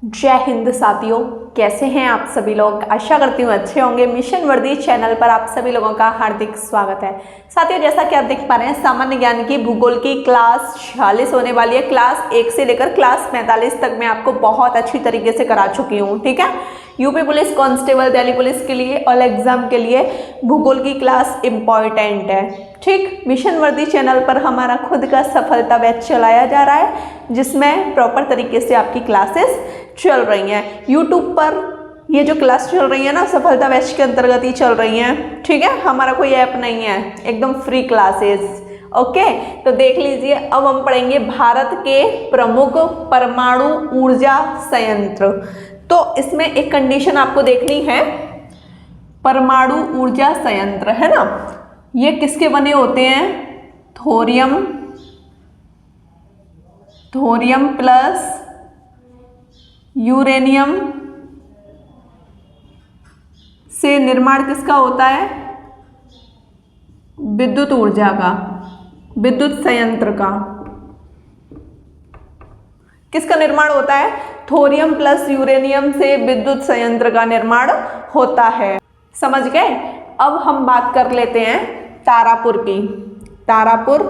जय हिंद साथियों, कैसे हैं आप सभी लोग। आशा करती हूँ अच्छे होंगे। मिशन वर्दी चैनल पर आप सभी लोगों का हार्दिक स्वागत है। साथियों, जैसा कि आप देख पा रहे हैं, सामान्य ज्ञान की भूगोल की क्लास 46 होने वाली है। क्लास 1 से लेकर क्लास 45 तक मैं आपको बहुत अच्छी तरीके से करा चुकी हूँ। ठीक है, UP police constable, Delhi police के लिए और एग्जाम के लिए भूगोल की क्लास इंपॉर्टेंट है। ठीक, मिशन वर्दी चैनल पर हमारा खुद का सफलता बैच चलाया जा रहा है, जिसमें प्रॉपर तरीके से आपकी क्लासेस चल रही हैं। यूट्यूब पर ये जो क्लास चल रही है ना, सफलता बैच के अंतर्गत ही चल रही हैं। ठीक है, हमारा कोई ऐप नहीं है, एकदम फ्री क्लासेस। ओके, तो देख लीजिए। अब हम पढ़ेंगे भारत के प्रमुख परमाणु ऊर्जा संयंत्र। तो इसमें एक कंडीशन आपको देखनी है, परमाणु ऊर्जा संयंत्र है ना, ये किसके बने होते हैं? थोरियम प्लस यूरेनियम से निर्माण किसका होता है? विद्युत ऊर्जा का, विद्युत संयंत्र का। किसका निर्माण होता है? थोरियम प्लस यूरेनियम से विद्युत संयंत्र का निर्माण होता है। समझ गए? अब हम बात कर लेते हैं तारापुर की। तारापुर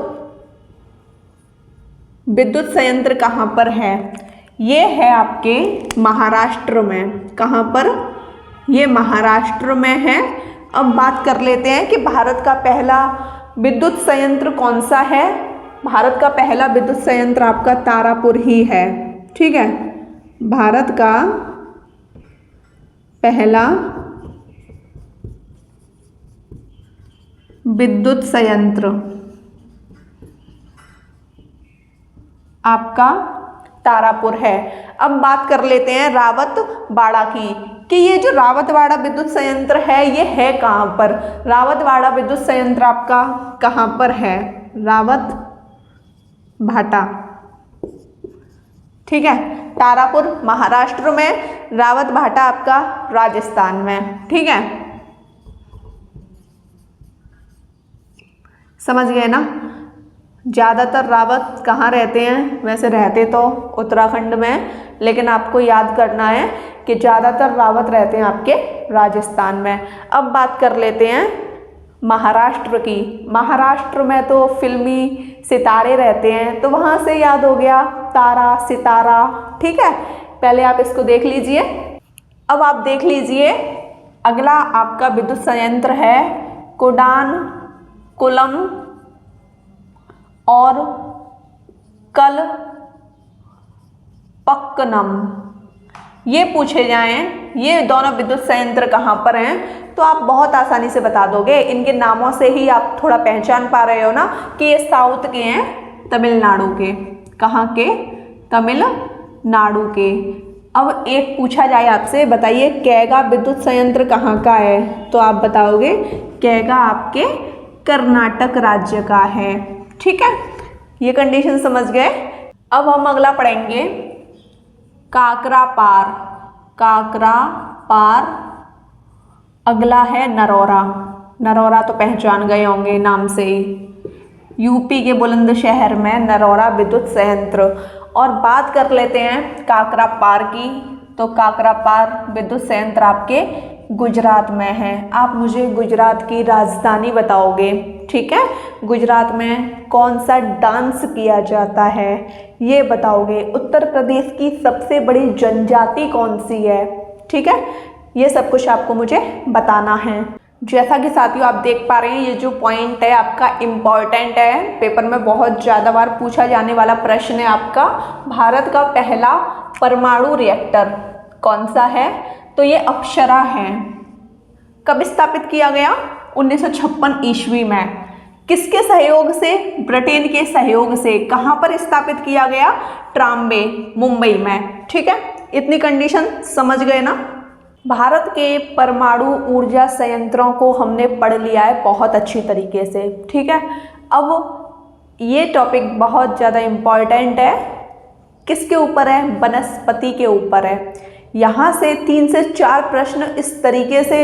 विद्युत संयंत्र कहाँ पर है? ये है आपके महाराष्ट्र में। कहाँ पर? ये महाराष्ट्र में है। अब बात कर लेते हैं कि भारत का पहला विद्युत संयंत्र कौन सा है। भारत का पहला विद्युत संयंत्र आपका तारापुर ही है। ठीक है, भारत का पहला विद्युत संयंत्र आपका तारापुर है। अब बात कर लेते हैं रावतवाड़ा की, कि ये जो रावतवाड़ा विद्युत संयंत्र है, ये है कहाँ पर? रावतवाड़ा विद्युत संयंत्र आपका कहाँ पर है? रावतभाटा। ठीक है, तारापुर महाराष्ट्र में, रावतभाटा आपका राजस्थान में। ठीक है, समझ गए ना? ज़्यादातर रावत कहाँ रहते हैं? वैसे रहते तो उत्तराखंड में, लेकिन आपको याद करना है कि ज़्यादातर रावत रहते हैं आपके राजस्थान में। अब बात कर लेते हैं महाराष्ट्र की। महाराष्ट्र में तो फिल्मी सितारे रहते हैं, तो वहाँ से याद हो गया तारा, सितारा। ठीक है, पहले आप इसको देख लीजिए। अब आप देख लीजिए, अगला आपका विद्युत संयंत्र है कुडानकुलम और कलपक्कनम। ये पूछे जाएं, ये दोनों विद्युत संयंत्र कहाँ पर हैं, तो आप बहुत आसानी से बता दोगे। इनके नामों से ही आप थोड़ा पहचान पा रहे हो ना कि ये साउथ के हैं, तमिलनाडु के। कहाँ के? तमिलनाडु के। अब एक पूछा जाए आपसे, बताइए कैगा विद्युत संयंत्र कहाँ का है, तो आप बताओगे कैगा आपके कर्नाटक राज्य का है। ठीक है, ये कंडीशन समझ गए। अब हम अगला पढ़ेंगे काकरापार। काकरापार अगला है नरौरा। नरौरा तो पहचान गए होंगे नाम से ही, यूपी के बुलंदशहर में नरौरा विद्युत संयंत्र। और बात कर लेते हैं काकरापार की, तो काकरापार विद्युत संयंत्र आपके गुजरात में है। आप मुझे गुजरात की राजधानी बताओगे। ठीक है, गुजरात में कौन सा डांस किया जाता है ये बताओगे। उत्तर प्रदेश की सबसे बड़ी जनजाति कौन सी है? ठीक है, ये सब कुछ आपको मुझे बताना है। जैसा कि साथियों आप देख पा रहे हैं, ये जो पॉइंट है आपका इम्पॉर्टेंट है, पेपर में बहुत ज़्यादा बार पूछा जाने वाला प्रश्न है आपका। भारत का पहला परमाणु रिएक्टर कौन सा है? तो ये अप्सरा है। कब स्थापित किया गया? 1956 ईस्वी में। किसके सहयोग से? ब्रिटेन के सहयोग से। कहाँ पर स्थापित किया गया? ट्राम्बे, मुंबई में। ठीक है, इतनी कंडीशन समझ गए ना? भारत के परमाणु ऊर्जा संयंत्रों को हमने पढ़ लिया है बहुत अच्छी तरीके से। ठीक है, अब ये टॉपिक बहुत ज़्यादा इम्पॉर्टेंट है। किसके ऊपर है? वनस्पति के ऊपर है। यहाँ से 3 से 4 प्रश्न इस तरीके से,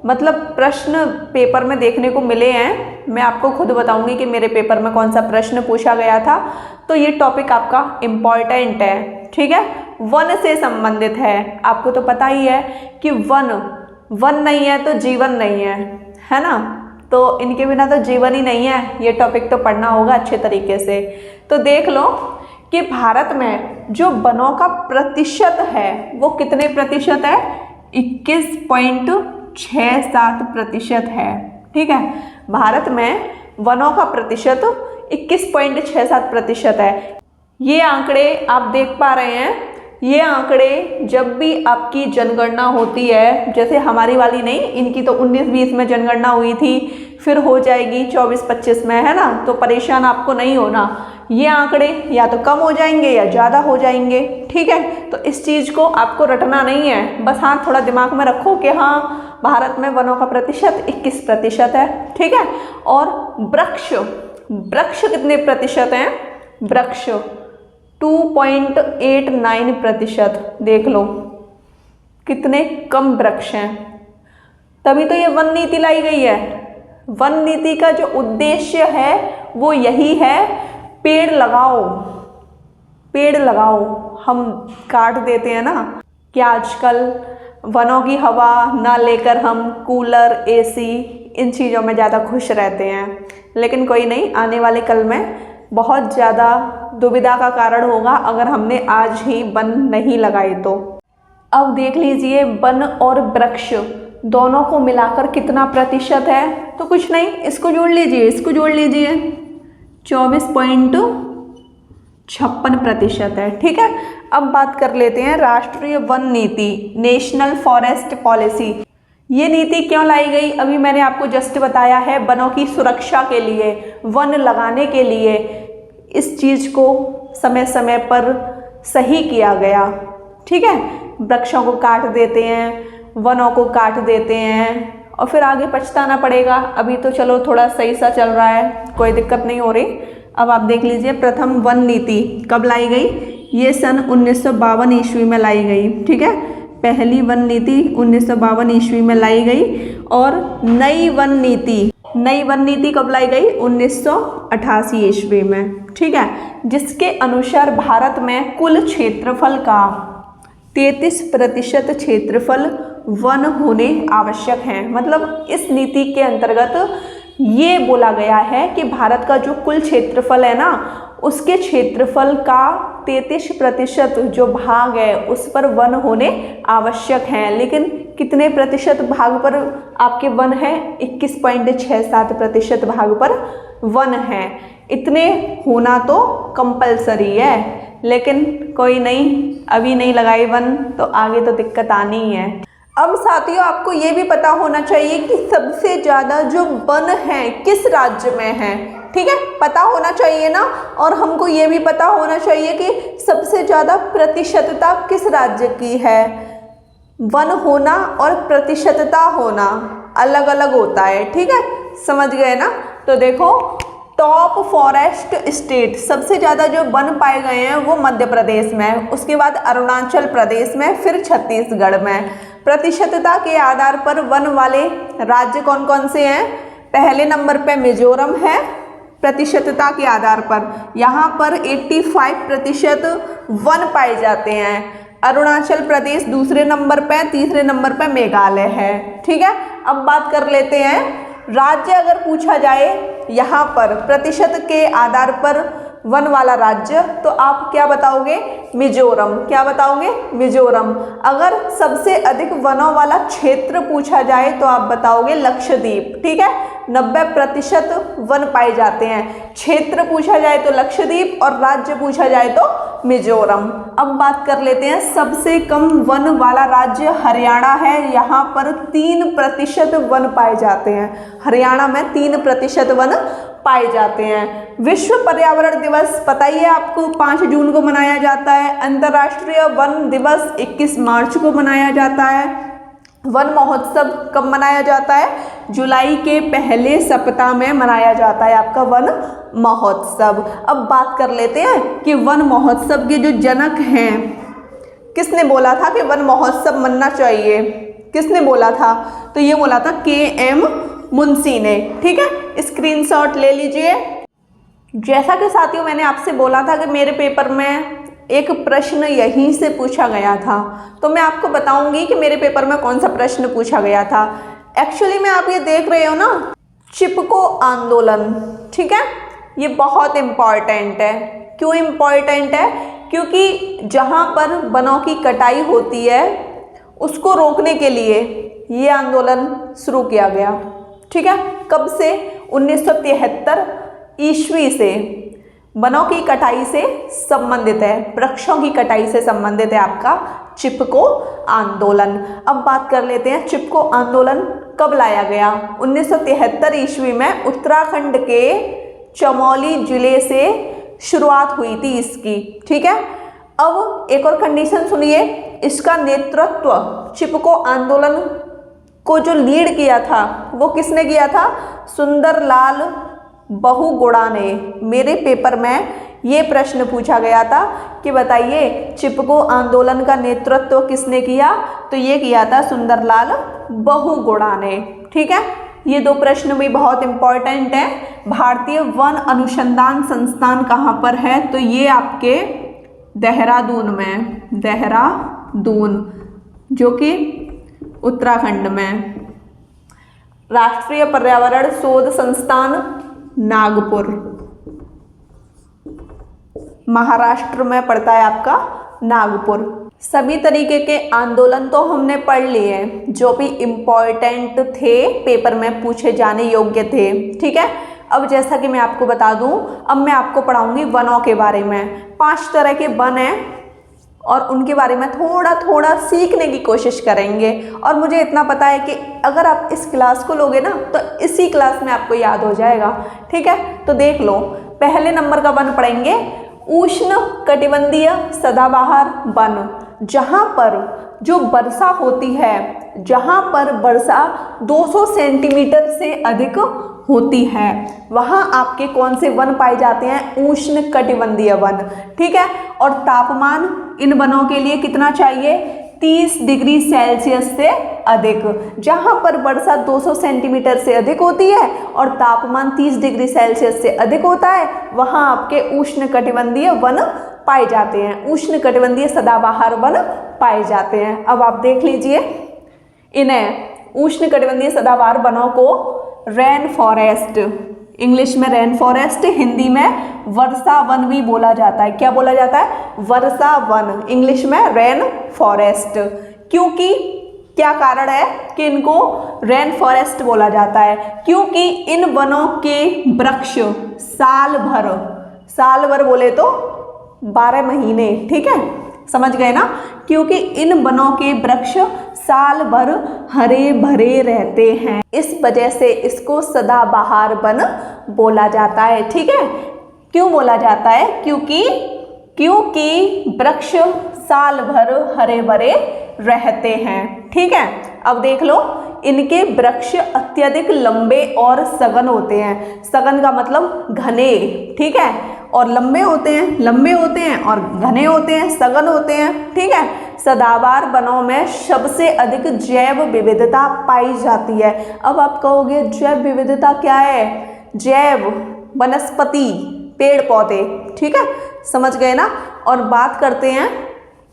मतलब प्रश्न पेपर में देखने को मिले हैं। मैं आपको खुद बताऊंगी कि मेरे पेपर में कौन सा प्रश्न पूछा गया था। तो ये टॉपिक आपका इम्पॉर्टेंट है। ठीक है, वन से संबंधित है। आपको तो पता ही है कि वन नहीं है तो जीवन नहीं है ना। तो इनके बिना तो जीवन ही नहीं है। ये टॉपिक तो पढ़ना होगा अच्छे तरीके से। तो देख लो कि भारत में जो वनों का प्रतिशत है वो कितने प्रतिशत है, 21.67% है। ठीक है, भारत में वनों का प्रतिशत 21.67% है। ये आंकड़े आप देख पा रहे हैं। ये आंकड़े जब भी आपकी जनगणना होती है, जैसे हमारी वाली नहीं, इनकी तो 19-20 में जनगणना हुई थी, फिर हो जाएगी 24-25 में, है ना। तो परेशान आपको नहीं होना। ये आंकड़े या तो कम हो जाएंगे या ज़्यादा हो जाएंगे। ठीक है, तो इस चीज़ को आपको रटना नहीं है। बस हाँ, थोड़ा दिमाग में रखो कि हाँ, भारत में वनों का प्रतिशत 21% है। ठीक है, और वृक्ष कितने प्रतिशत हैं? वृक्ष 2.89%। देख लो कितने कम वृक्ष हैं। तभी तो ये वन नीति लाई गई है। वन नीति का जो उद्देश्य है वो यही है, पेड़ लगाओ, पेड़ लगाओ। हम काट देते हैं ना कि आजकल वनों की हवा ना लेकर हम कूलर, एसी, इन चीज़ों में ज़्यादा खुश रहते हैं। लेकिन कोई नहीं, आने वाले कल में बहुत ज़्यादा दुविधा का कारण होगा अगर हमने आज ही वन नहीं लगाए तो। अब देख लीजिए, वन और वृक्ष दोनों को मिलाकर कितना प्रतिशत है। तो कुछ नहीं, इसको जोड़ लीजिए, इसको जोड़ लीजिए, 24.56% है। ठीक है, अब बात कर लेते हैं राष्ट्रीय वन नीति, नेशनल फॉरेस्ट पॉलिसी। ये नीति क्यों लाई गई? अभी मैंने आपको जस्ट बताया है, वनों की सुरक्षा के लिए, वन लगाने के लिए इस चीज़ को समय समय पर सही किया गया। ठीक है, वृक्षों को काट देते हैं, वनों को काट देते हैं और फिर आगे पछताना पड़ेगा। अभी तो चलो थोड़ा सही सा चल रहा है, कोई दिक्कत नहीं हो रही। अब आप देख लीजिए, प्रथम वन नीति कब लाई गई? ये सन 1952 ईस्वी में लाई गई। ठीक है, पहली वन नीति 1952 ईस्वी में लाई गई। और नई वन नीति कब लाई गई? 1988 ईस्वी में। ठीक है, जिसके अनुसार भारत में कुल क्षेत्रफल का 33% क्षेत्रफल वन होने आवश्यक हैं। मतलब इस नीति के अंतर्गत ये बोला गया है कि भारत का जो कुल क्षेत्रफल है ना, उसके क्षेत्रफल का 33% जो भाग है उस पर वन होने आवश्यक हैं। लेकिन कितने प्रतिशत भाग पर आपके वन है? 21.67% भाग पर वन है। इतने होना तो कंपलसरी है, लेकिन कोई नहीं, अभी नहीं लगाई वन तो आगे तो दिक्कत आनी ही है। अब साथियों, आपको ये भी पता होना चाहिए कि सबसे ज़्यादा जो वन है किस राज्य में है। ठीक है, पता होना चाहिए ना। और हमको ये भी पता होना चाहिए कि सबसे ज़्यादा प्रतिशतता किस राज्य की है। वन होना और प्रतिशतता होना अलग अलग होता है। ठीक है, समझ गए ना। तो देखो, टॉप फॉरेस्ट स्टेट, सबसे ज़्यादा जो वन पाए गए हैं वो मध्य प्रदेश में, उसके बाद अरुणाचल प्रदेश में, फिर छत्तीसगढ़ में। प्रतिशतता के आधार पर वन वाले राज्य कौन कौन से हैं? पहले नंबर पे मिजोरम है प्रतिशतता के आधार पर, यहाँ पर 85% वन पाए जाते हैं। अरुणाचल प्रदेश दूसरे नंबर पे, तीसरे नंबर पे मेघालय है। ठीक है, अब बात कर लेते हैं राज्य अगर पूछा जाए यहाँ पर प्रतिशत के आधार पर वन वाला राज्य, तो आप क्या बताओगे? मिजोरम। क्या बताओगे? मिजोरम। अगर सबसे अधिक वनों वाला क्षेत्र पूछा जाए तो आप बताओगे लक्षद्वीप। ठीक है, 90% वन पाए जाते हैं। क्षेत्र पूछा जाए तो लक्षद्वीप और राज्य पूछा जाए तो मिजोरम। अब बात कर लेते हैं सबसे कम वन वाला राज्य हरियाणा है। यहाँ पर 3% वन पाए जाते हैं। हरियाणा में 3% वन पाए जाते हैं। विश्व पर्यावरण दिवस पता ही है आपको, 5 जून को मनाया जाता है। अंतर्राष्ट्रीय वन दिवस 21 मार्च को मनाया जाता है। वन महोत्सव कब मनाया जाता है? जुलाई के पहले सप्ताह में मनाया जाता है आपका वन महोत्सव। अब बात कर लेते हैं कि वन महोत्सव के जो जनक हैं, किसने बोला था कि वन महोत्सव मनना चाहिए? किसने बोला था? तो ये बोला था KM मुंशी ने। ठीक है, स्क्रीनशॉट ले लीजिए। जैसा कि साथियों मैंने आपसे बोला था कि मेरे पेपर में एक प्रश्न यहीं से पूछा गया था। तो मैं आपको बताऊंगी कि मेरे पेपर में कौन सा प्रश्न पूछा गया था। एक्चुअली में आप ये देख रहे हो ना, चिपको आंदोलन, ठीक है, ये बहुत इम्पॉर्टेंट है। क्यों इम्पॉर्टेंट है? क्योंकि जहाँ पर वनों की कटाई होती है उसको रोकने के लिए ये आंदोलन शुरू किया गया, ठीक है। कब से? 1973 ईस्वी से। वनों की कटाई से संबंधित है, वृक्षों की कटाई से संबंधित है आपका चिपको आंदोलन। अब बात कर लेते हैं चिपको आंदोलन कब लाया गया। 1973 ईस्वी में उत्तराखंड के चमोली जिले से शुरुआत हुई थी इसकी, ठीक है। अब एक और कंडीशन सुनिए, इसका नेतृत्व चिपको आंदोलन को जो लीड किया था वो किसने किया था? सुंदरलाल बहुगुणा ने। मेरे पेपर में ये प्रश्न पूछा गया था कि बताइए चिपको आंदोलन का नेतृत्व किसने किया? तो ये किया था सुंदरलाल बहुगुणा ने, ठीक है। ये दो प्रश्न भी बहुत इंपॉर्टेंट है। भारतीय वन अनुसंधान संस्थान कहाँ पर है? तो ये आपके देहरादून में, देहरादून जो कि उत्तराखंड में। राष्ट्रीय पर्यावरण शोध संस्थान नागपुर, महाराष्ट्र में पड़ता है आपका नागपुर। सभी तरीके के आंदोलन तो हमने पढ़ लिए हैं जो भी इम्पॉर्टेंट थे, पेपर में पूछे जाने योग्य थे, ठीक है। अब जैसा कि मैं आपको बता दूं, अब मैं आपको पढ़ाऊंगी वनों के बारे में। 5 तरह के वन हैं और उनके बारे में थोड़ा थोड़ा सीखने की कोशिश करेंगे। और मुझे इतना पता है कि अगर आप इस क्लास को लोगे ना तो इसी क्लास में आपको याद हो जाएगा, ठीक है। तो देख लो, पहले नंबर का वन पढ़ेंगे उष्ण कटिबंधीय सदाबहार वन। जहाँ पर जो वर्षा होती है, जहाँ पर वर्षा 200 सेंटीमीटर से अधिक होती है, वहाँ आपके कौन से वन पाए जाते हैं? उष्ण कटिबंधीय वन, ठीक है। और तापमान इन वनों के लिए कितना चाहिए? 30 डिग्री सेल्सियस से अधिक। जहाँ पर वर्षा 200 सेंटीमीटर से अधिक होती है और तापमान 30 डिग्री सेल्सियस से अधिक होता है, वहाँ आपके उष्ण कटिबंधीय वन पाए जाते हैं, उष्ण कटिबंधीय सदाबहार वन पाए जाते हैं। अब आप देख लीजिए, इन्हें उष्ण कटिबंधीय सदाबहार वनों को रेन फॉरेस्ट, इंग्लिश में रेन फॉरेस्ट, हिंदी में वर्षा वन भी बोला जाता है। क्या बोला जाता है? वर्षा वन, इंग्लिश में रेन फॉरेस्ट। क्योंकि क्या कारण है कि इनको रेन फॉरेस्ट बोला जाता है? क्योंकि इन वनों के वृक्ष साल भर बोले तो 12 महीने, ठीक है, समझ गए ना। क्योंकि इन वनों के वृक्ष साल भर हरे भरे रहते हैं, इस वजह से इसको सदाबहार वन बोला जाता है, ठीक है। क्यों बोला जाता है? क्योंकि वृक्ष साल भर हरे भरे रहते हैं, ठीक है। अब देख लो, इनके वृक्ष अत्यधिक लंबे और सघन होते हैं। सघन का मतलब घने, ठीक है, और लंबे होते हैं और घने होते हैं, सघन होते हैं, ठीक है। सदाबहार वनों में सबसे अधिक जैव विविधता पाई जाती है। अब आप कहोगे जैव विविधता क्या है? जैव वनस्पति, पेड़ पौधे, ठीक है, समझ गए ना। और बात करते हैं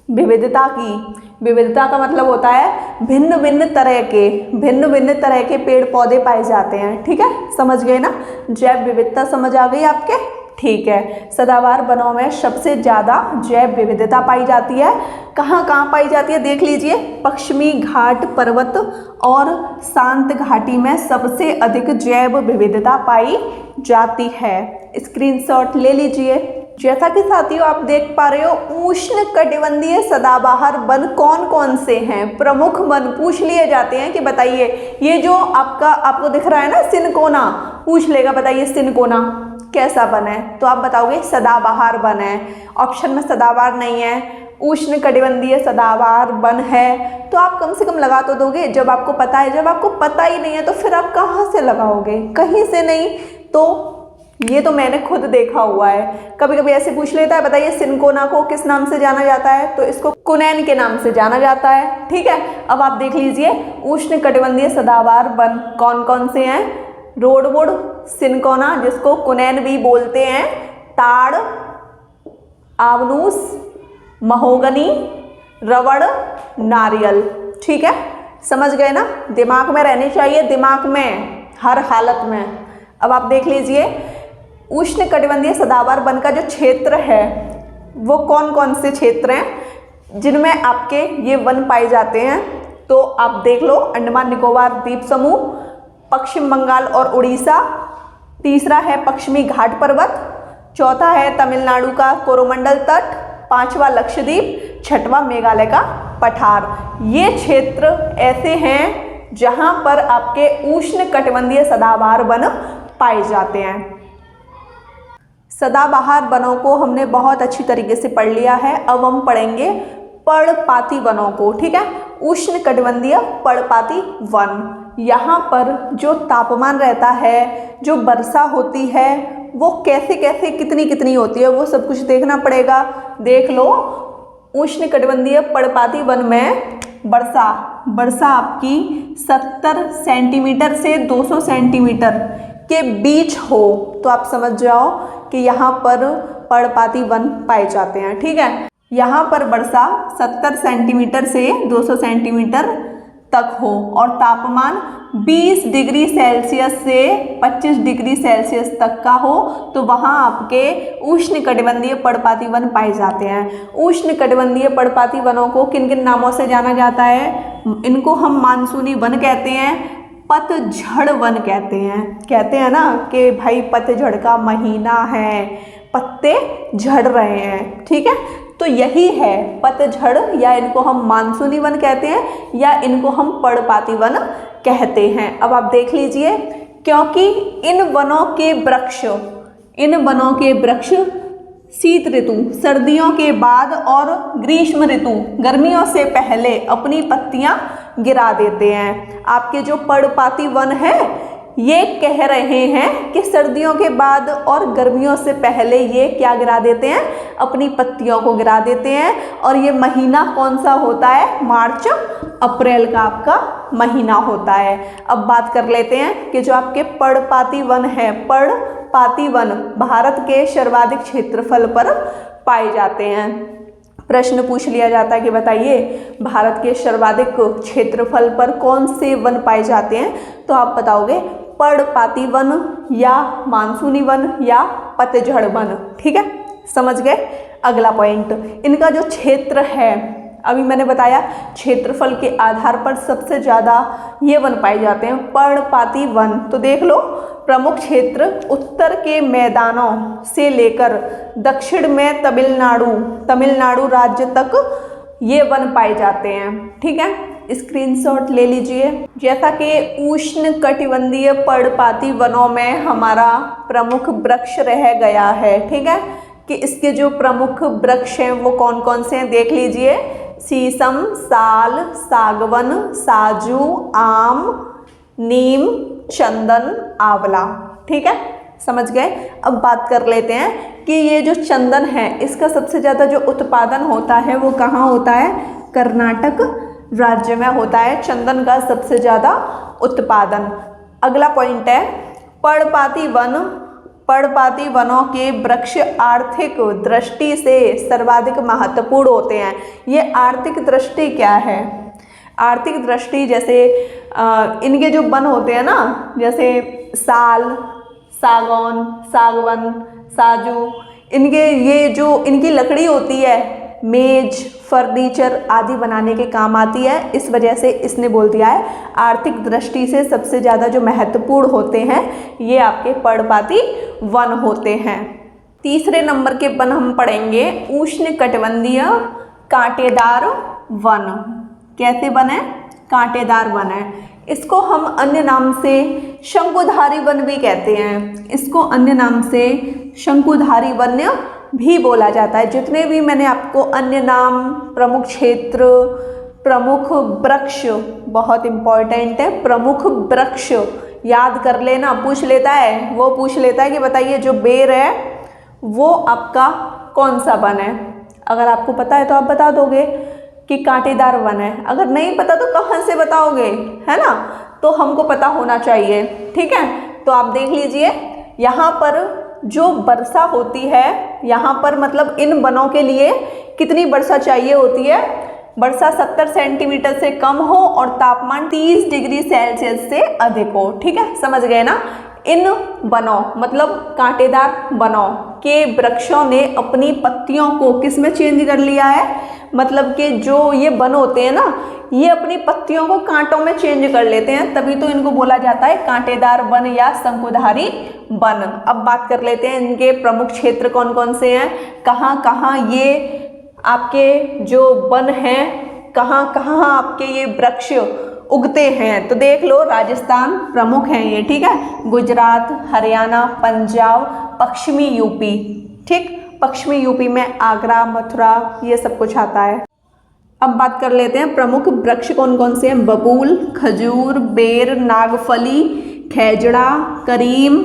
विविधता की। विविधता का मतलब होता है भिन्न भिन्न तरह के पेड़ पौधे पाए जाते हैं, ठीक है, समझ गए ना। जैव विविधता समझ आ गई आपके? ठीक है। सदाबहार वनों में सबसे ज़्यादा जैव विविधता पाई जाती है। कहाँ कहाँ पाई जाती है देख लीजिए। पश्चिमी घाट पर्वत और शांत घाटी में सबसे अधिक जैव विविधता पाई जाती है। स्क्रीनशॉट ले लीजिए। जैसा कि साथियों आप देख पा रहे हो, उष्ण कटिबंधीय सदाबहार वन कौन कौन से हैं? प्रमुख वन पूछ लिए जाते हैं कि बताइए, ये जो आपको दिख रहा है ना सिनकोना, पूछ लेगा बताइए सिनकोना कैसा वन है? तो आप बताओगे सदाबहार वन है। ऑप्शन में सदाबहार नहीं है, उष्ण कटिबंधीय सदाबहार वन है। तो आप कम से कम लगा तो दोगे जब आपको पता है। जब आपको पता ही नहीं है तो फिर आप कहाँ से लगाओगे? कहीं से नहीं। तो ये तो मैंने खुद देखा हुआ है। कभी कभी ऐसे पूछ लेता है, बताइए सिनकोना को किस नाम से जाना जाता है? तो इसको कुनैन के नाम से जाना जाता है, ठीक है। अब आप देख लीजिए उष्ण कटिबंधीय सदाबहार वन कौन कौन से हैं। रोडवुड, सिनकोना जिसको कुनैन भी बोलते हैं, ताड़, आवनूस, महोगनी, रबड़, नारियल। ठीक है, समझ गए ना, दिमाग में रहनी चाहिए, दिमाग में हर हालत में। अब आप देख लीजिए उष्णकटिबंधीय सदाबहार वन का जो क्षेत्र है वो कौन कौन से क्षेत्र हैं जिनमें आपके ये वन पाए जाते हैं। तो आप देख लो, अंडमान निकोबार द्वीप समूह, पश्चिम बंगाल और उड़ीसा, तीसरा है पश्चिमी घाट पर्वत, चौथा है तमिलनाडु का कोरोमंडल तट, पांचवा लक्षद्वीप, छठवां मेघालय का पठार। ये क्षेत्र ऐसे हैं जहां पर आपके उष्णकटिबंधीय सदाबहार वन पाए जाते हैं। सदाबहार वनों को हमने बहुत अच्छी तरीके से पढ़ लिया है। अब हम पढ़ेंगे पर्णपाती वनों को। ठीक है, उष्णकटिबंधीय पर्णपाती वन, यहाँ पर जो तापमान रहता है, जो वर्षा होती है, वो कैसे कैसे कितनी कितनी होती है, वो सब कुछ देखना पड़ेगा। देख लो, उष्णकटिबंधीय पर्णपाती वन में वर्षा आपकी 70 सेंटीमीटर से 200 सेंटीमीटर के बीच हो तो आप समझ जाओ कि यहाँ पर पर्णपाती वन पाए जाते हैं। ठीक है, यहाँ पर वर्षा 70 सेंटीमीटर से 200 सेंटीमीटर तक हो और तापमान 20 डिग्री सेल्सियस से 25 डिग्री सेल्सियस तक का हो तो वहाँ आपके उष्णकटिबंधीय पर्णपाती वन पाए जाते हैं। उष्णकटिबंधीय पर्णपाती वनों को किन किन नामों से जाना जाता है? इनको हम मानसूनी वन कहते हैं, पतझड़ वन कहते हैं ना कि भाई पतझड़ का महीना है, पत्ते झड़ रहे हैं। ठीक है, तो यही है पतझड़, या इनको हम मानसूनी वन कहते हैं या इनको हम पर्णपाती वन कहते हैं। अब आप देख लीजिए, क्योंकि इन वनों के वृक्ष शीत ऋतु सर्दियों के बाद और ग्रीष्म ऋतु गर्मियों से पहले अपनी पत्तियां गिरा देते हैं। आपके जो पर्णपाती वन है ये कह रहे हैं कि सर्दियों के बाद और गर्मियों से पहले ये क्या गिरा देते हैं? अपनी पत्तियों को गिरा देते हैं। और ये महीना कौन सा होता है? मार्च अप्रैल का आपका महीना होता है। अब बात कर लेते हैं कि जो आपके पर्णपाती वन है, पर्णपाती वन भारत के सर्वाधिक क्षेत्रफल पर पाए जाते हैं। प्रश्न पूछ लिया जाता है कि बताइए भारत के सर्वाधिक क्षेत्रफल पर कौन से वन पाए जाते हैं, तो आप बताओगे पर्णपाती वन या मानसूनी वन या पतझड़ वन। ठीक है, समझ गए। अगला पॉइंट, इनका जो क्षेत्र है, अभी मैंने बताया क्षेत्रफल के आधार पर सबसे ज़्यादा ये वन पाए जाते हैं पर्णपाती वन। तो देख लो, प्रमुख क्षेत्र उत्तर के मैदानों से लेकर दक्षिण में तमिलनाडु राज्य तक ये वन पाए जाते हैं। ठीक है, स्क्रीनशॉट ले लीजिए। जैसा कि उष्णकटिबंधीय पर्णपाती वनों में हमारा प्रमुख वृक्ष रह गया है, ठीक है, कि इसके जो प्रमुख वृक्ष हैं वो कौन कौन से हैं देख लीजिए। शीशम, साल, सागवन, साजू, आम, नीम, चंदन, आंवला। ठीक है, समझ गए। अब बात कर लेते हैं कि ये जो चंदन है इसका सबसे ज़्यादा जो उत्पादन होता है वो कहाँ होता है? कर्नाटक राज्य में होता है चंदन का सबसे ज़्यादा उत्पादन। अगला पॉइंट है पर्णपाती वनों के वृक्ष आर्थिक दृष्टि से सर्वाधिक महत्वपूर्ण होते हैं। ये आर्थिक दृष्टि क्या है? आर्थिक दृष्टि जैसे इनके जो वन होते हैं ना, जैसे साल, सागौन, सागवन, साजू, इनकी लकड़ी होती है मेज, फर्नीचर आदि बनाने के काम आती है। इस वजह से इसने बोल दिया है आर्थिक दृष्टि से सबसे ज़्यादा जो महत्वपूर्ण होते हैं ये आपके पर्णपाती वन होते हैं। तीसरे नंबर के वन हम पढ़ेंगे उष्णकटिबंधीय कांटेदार वन। कैसे वन है? कांटेदार वन है। इसको हम अन्य नाम से शंकुधारी वन भी कहते हैं। इसको अन्य नाम से शंकुधारी वन्य भी बोला जाता है। जितने भी मैंने आपको अन्य नाम, प्रमुख क्षेत्र, प्रमुख वृक्ष, बहुत इंपॉर्टेंट है, प्रमुख वृक्ष याद कर लेना। पूछ लेता है कि बताइए जो बेर है वो आपका कौन सा वन है? अगर आपको पता है तो आप बता दोगे कि कांटेदार वन है। अगर नहीं पता तो कहाँ से बताओगे, है ना? तो हमको पता होना चाहिए। ठीक है, तो आप देख लीजिए यहाँ पर जो वर्षा होती है, यहाँ पर मतलब इन वनों के लिए कितनी वर्षा चाहिए होती है? वर्षा 70 सेंटीमीटर से कम हो और तापमान 30 डिग्री सेल्सियस से अधिक हो। ठीक है, समझ गए ना। इन वनों मतलब कांटेदार वनों के वृक्षों ने अपनी पत्तियों को किस में चेंज कर लिया है? मतलब कि जो ये वन होते हैं ना, ये अपनी पत्तियों को कांटों में चेंज कर लेते हैं, तभी तो इनको बोला जाता है कांटेदार वन या शंकुधारी वन। अब बात कर लेते हैं इनके प्रमुख क्षेत्र कौन कौन से हैं, कहाँ कहाँ ये आपके जो वन हैं, कहाँ कहाँ आपके ये वृक्ष उगते हैं। तो देख लो, राजस्थान प्रमुख हैं ये। ठीक है, गुजरात, हरियाणा, पंजाब, पश्चिमी यूपी। ठीक, पश्चिमी यूपी में आगरा, मथुरा, ये सब कुछ आता है। अब बात कर लेते हैं प्रमुख वृक्ष कौन कौन से हैं। बबूल, खजूर, बेर, नागफली, खेजड़ा, करीम,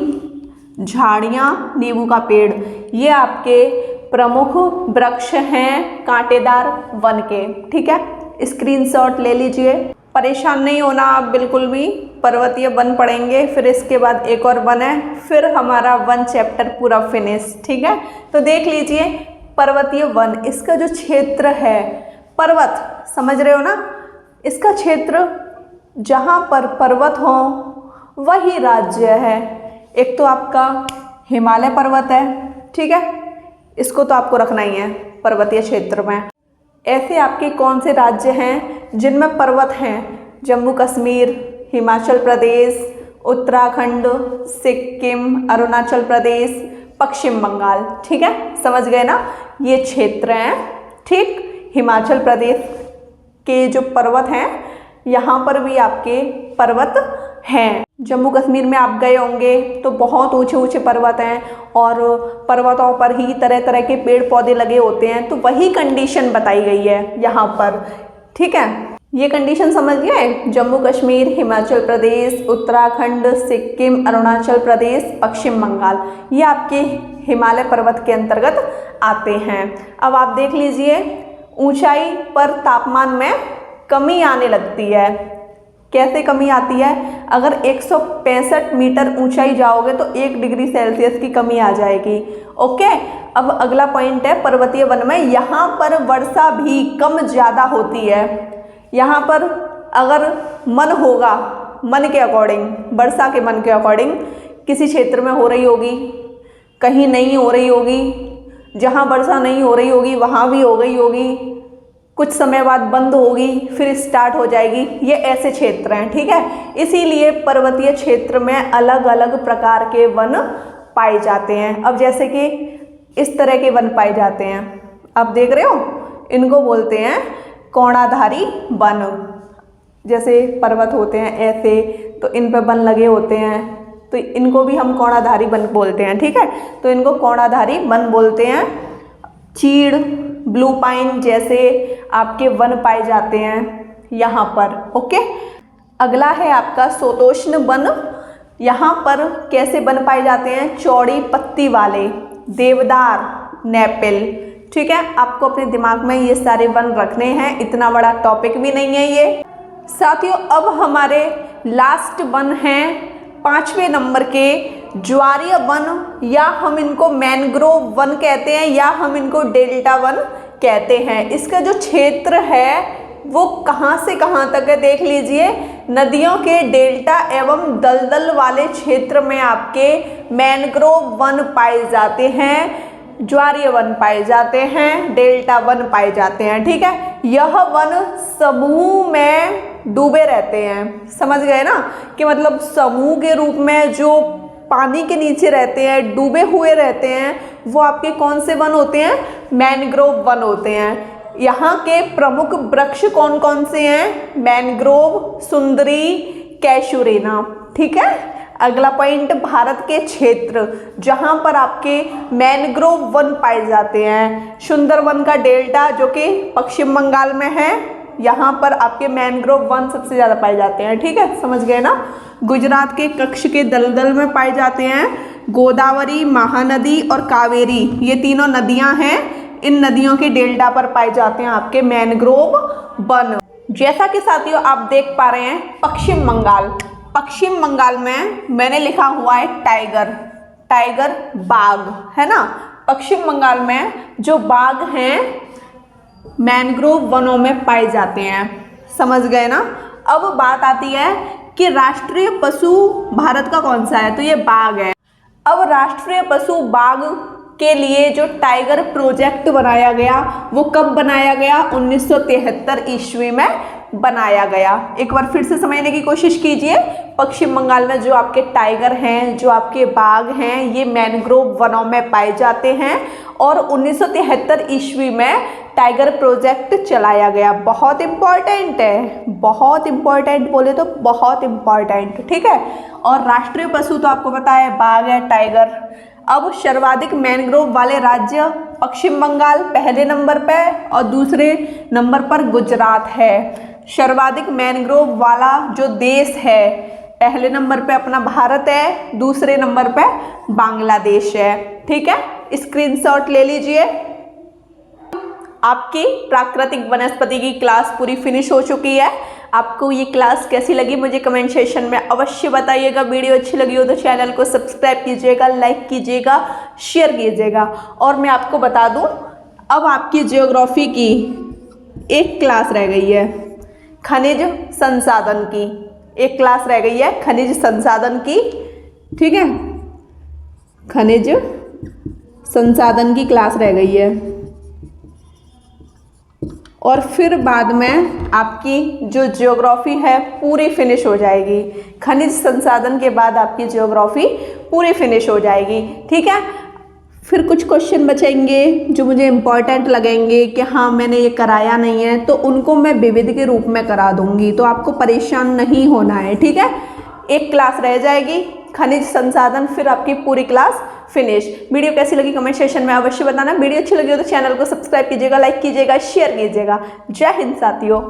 झाड़ियाँ, नींबू का पेड़, ये आपके प्रमुख वृक्ष हैं कांटेदार वन के। ठीक है, स्क्रीनशॉट ले लीजिए। परेशान नहीं होना आप बिल्कुल भी। पर्वतीय वन पढ़ेंगे, फिर इसके बाद एक और वन है, फिर हमारा वन चैप्टर पूरा फिनिश। ठीक है, तो देख लीजिए पर्वतीय वन, इसका जो क्षेत्र है, पर्वत समझ रहे हो ना, इसका क्षेत्र जहाँ पर पर्वत हो वही राज्य है। एक तो आपका हिमालय पर्वत है, ठीक है, इसको तो आपको रखना ही है पर्वतीय क्षेत्र में। ऐसे आपके कौन से राज्य हैं जिनमें पर्वत हैं? जम्मू कश्मीर, हिमाचल प्रदेश, उत्तराखंड, सिक्किम, अरुणाचल प्रदेश, पश्चिम बंगाल। ठीक है, समझ गए ना, ये क्षेत्र हैं। ठीक, हिमाचल प्रदेश के जो पर्वत हैं, यहाँ पर भी आपके पर्वत हैं। जम्मू कश्मीर में आप गए होंगे तो बहुत ऊंचे ऊंचे पर्वत हैं और पर्वतों पर ही तरह तरह के पेड़ पौधे लगे होते हैं, तो वही कंडीशन बताई गई है यहाँ पर। ठीक है, ये कंडीशन समझ गए। जम्मू कश्मीर, हिमाचल प्रदेश, उत्तराखंड, सिक्किम, अरुणाचल प्रदेश, पश्चिम बंगाल, ये आपके हिमालय पर्वत के अंतर्गत आते हैं। अब आप देख लीजिए, ऊंचाई पर तापमान में कमी आने लगती है। कैसे कमी आती है? अगर 165 मीटर ऊंचाई जाओगे तो 1 डिग्री सेल्सियस की कमी आ जाएगी। ओके, अब अगला पॉइंट है पर्वतीय वन में यहाँ पर वर्षा भी कम ज़्यादा होती है। यहाँ पर अगर मन होगा, मन के अकॉर्डिंग, वर्षा के मन के अकॉर्डिंग, किसी क्षेत्र में हो रही होगी, कहीं नहीं हो रही होगी, जहाँ वर्षा नहीं हो रही होगी वहाँ भी हो गई होगी, कुछ समय बाद बंद होगी, फिर स्टार्ट हो जाएगी। ये ऐसे क्षेत्र हैं। ठीक है, इसीलिए पर्वतीय क्षेत्र में अलग अलग प्रकार के वन पाए जाते हैं। अब जैसे कि इस तरह के वन पाए जाते हैं, आप देख रहे हो, इनको बोलते हैं कोणाधारी वन। जैसे पर्वत होते हैं ऐसे, तो इन पर वन लगे होते हैं, तो इनको भी हम कोणाधारी वन बोलते हैं। ठीक है, तो इनको कोणाधारी वन बोलते हैं। चीड़, ब्लू पाइन जैसे आपके वन पाए जाते हैं यहाँ पर। ओके, अगला है आपका शीतोष्ण वन। यहाँ पर कैसे वन पाए जाते हैं? चौड़ी पत्ती वाले, देवदार, नेपिल। ठीक है, आपको अपने दिमाग में ये सारे वन रखने हैं, इतना बड़ा टॉपिक भी नहीं है ये। साथियों, अब हमारे लास्ट वन हैं 5वें नंबर के ज्वारीय वन, या हम इनको मैनग्रोव वन कहते हैं, या हम इनको डेल्टा वन कहते हैं। इसका जो क्षेत्र है वो कहाँ से कहाँ तक है देख लीजिए। नदियों के डेल्टा एवं दलदल वाले क्षेत्र में आपके मैनग्रोव वन पाए जाते हैं, ज्वारीय वन पाए जाते हैं, डेल्टा वन पाए जाते हैं। ठीक है, यह वन समूह में डूबे रहते हैं। समझ गए ना, कि मतलब समूह के रूप में जो पानी के नीचे रहते हैं, डूबे हुए रहते हैं, वो आपके कौन से वन होते हैं? मैनग्रोव वन होते हैं। यहाँ के प्रमुख वृक्ष कौन कौन से हैं? मैनग्रोव, सुंदरी, कैशुरेना। ठीक है, अगला पॉइंट, भारत के क्षेत्र जहाँ पर आपके मैनग्रोव वन पाए जाते हैं। सुंदरवन का डेल्टा जो कि पश्चिम बंगाल में है, यहाँ पर आपके मैनग्रोव वन सबसे ज़्यादा पाए जाते हैं। ठीक है, समझ गए ना। गुजरात के कच्छ के दलदल में पाए जाते हैं। गोदावरी, महानदी और कावेरी, ये तीनों नदियाँ हैं, इन नदियों के डेल्टा पर पाए जाते हैं आपके मैनग्रोव वन। जैसा कि साथियों आप देख पा रहे हैं, पश्चिम बंगाल, पश्चिम बंगाल में मैंने लिखा हुआ है टाइगर, टाइगर बाघ है ना। पश्चिम बंगाल में जो बाघ हैं मैंग्रोव वनों में पाए जाते हैं। समझ गए ना। अब बात आती है कि राष्ट्रीय पशु भारत का कौन सा है, तो ये बाघ है। अब राष्ट्रीय पशु बाघ के लिए जो टाइगर प्रोजेक्ट बनाया गया वो कब बनाया गया, 1973 ईस्वी में बनाया गया। एक बार फिर से समझने की कोशिश कीजिए। पश्चिम बंगाल में जो आपके टाइगर हैं, जो आपके बाघ हैं, ये मैंग्रोव वनों में पाए जाते हैं और 1973 ईस्वी में टाइगर प्रोजेक्ट चलाया गया। बहुत इंपॉर्टेंट है, बहुत इंपॉर्टेंट, बोले तो बहुत इंपॉर्टेंट, ठीक है। और राष्ट्रीय पशु तो आपको पता है बाघ है, टाइगर। अब सर्वाधिक मैंग्रोव वाले राज्य पश्चिम बंगाल पहले नंबर पे और दूसरे नंबर पर गुजरात है। सर्वाधिक मैंग्रोव वाला जो देश है, पहले नंबर पे अपना भारत है, दूसरे नंबर पे बांग्लादेश है, ठीक है। स्क्रीनशॉट ले लीजिए। आपकी प्राकृतिक वनस्पति की क्लास पूरी फिनिश हो चुकी है। आपको ये क्लास कैसी लगी मुझे कमेंट सेक्शन में अवश्य बताइएगा। वीडियो अच्छी लगी हो तो चैनल को सब्सक्राइब कीजिएगा, लाइक कीजिएगा, शेयर कीजिएगा। और मैं आपको बता दूं, अब आपकी ज्योग्राफी की एक क्लास रह गई है, खनिज संसाधन की। एक क्लास रह गई है खनिज संसाधन की, ठीक है। खनिज संसाधन की क्लास रह गई है और फिर बाद में आपकी जो ज्योग्राफी है पूरी फिनिश हो जाएगी। खनिज संसाधन के बाद आपकी ज्योग्राफी पूरी फिनिश हो जाएगी, ठीक है। फिर कुछ क्वेश्चन बचेंगे जो मुझे इम्पॉर्टेंट लगेंगे कि हाँ मैंने ये कराया नहीं है, तो उनको मैं विविध के रूप में करा दूंगी, तो आपको परेशान नहीं होना है, ठीक है। एक क्लास रह जाएगी खनिज संसाधन, फिर आपकी पूरी क्लास फिनिश। वीडियो कैसी लगी कमेंट सेक्शन में अवश्य बताना। वीडियो अच्छी लगी हो तो चैनल को सब्सक्राइब कीजिएगा, लाइक कीजिएगा, शेयर कीजिएगा। जय हिंद साथियों।